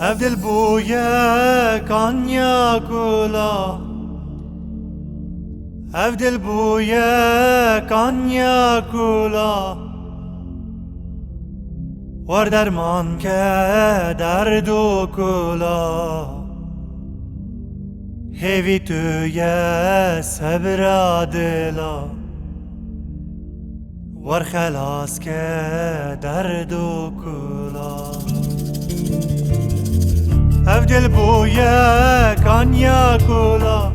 افدل بويا كان ياكولا افدل بويا كان ياكولا وردرمان که درد و کلا هیوی توی صبر دلا ور خلاص که درد و کلا افدل بويا كان ياكولا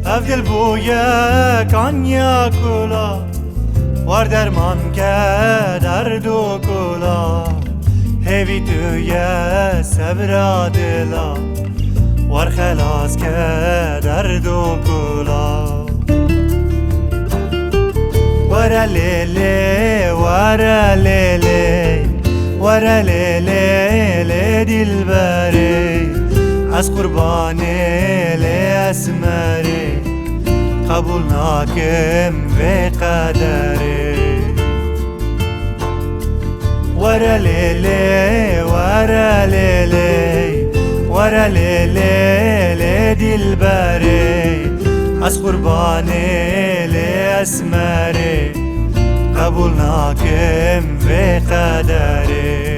افدل بويا كان ياكولا وردرمان که درد و کلا هیوی توی صبر دلا ور خلاص که درد و کلا ورا ليلي ورا ليلي ورا ليلي دلبري از قرباني لأسمري قبول ناكم بقدري ورا ليلي ورا ليلي ورا ليلي دلبري از قرباني لأسمري قبول ناكم بقدري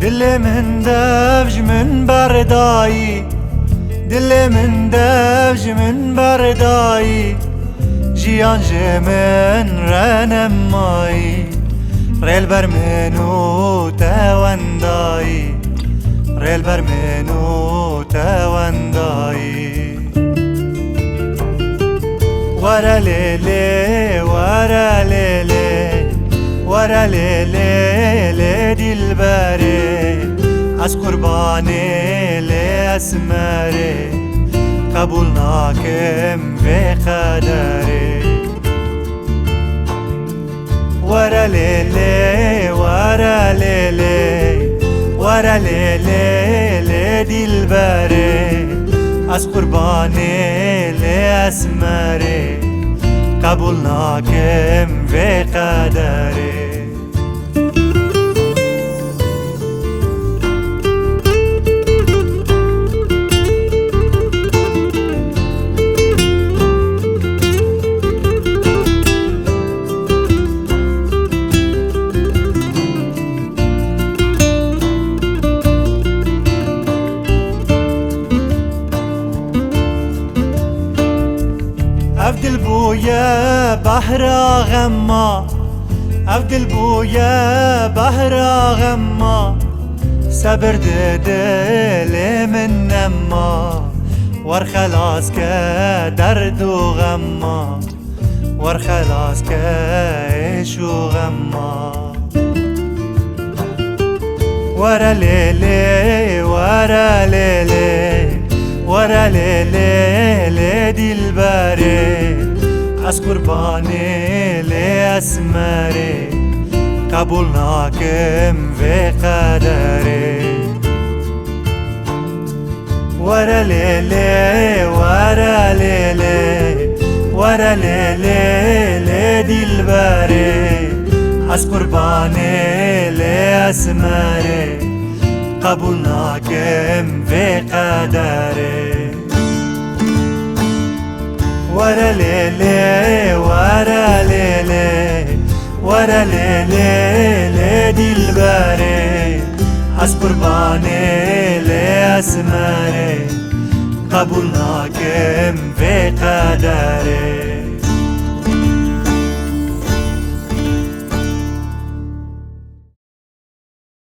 دل من دفج من بردایی دل من دفج من بردایی جیان جمن رنمایی ریل بر منو تواندایی ریل بر منو تواندایی ورا لیلی ورا لیلی ورا ليلي دلبري از قرباني لأسمري قبول ناكم بقدري ورا ليلي ورا ليلي ورا ليلي دلبري از قرباني لأسمري قبول ناكم بقدري افدل بويا بحر غما افدل بويا بحر غما صبر دل من نما ور خلاص که درد و غما ور خلاص که عيش و غما ورا ليلي ورا ليلي ورا ليلي دلبري از قرباني لأسمري قبول ناكم بقدري ورا ليلي ورا ليلي ورا ليلي دلبري از قرباني لأسمري قبول ناكم بقدري ورا ليلي ورا ليلي ورا ليلي دلبري از قرباني لأسمري قبول ناكم بقدري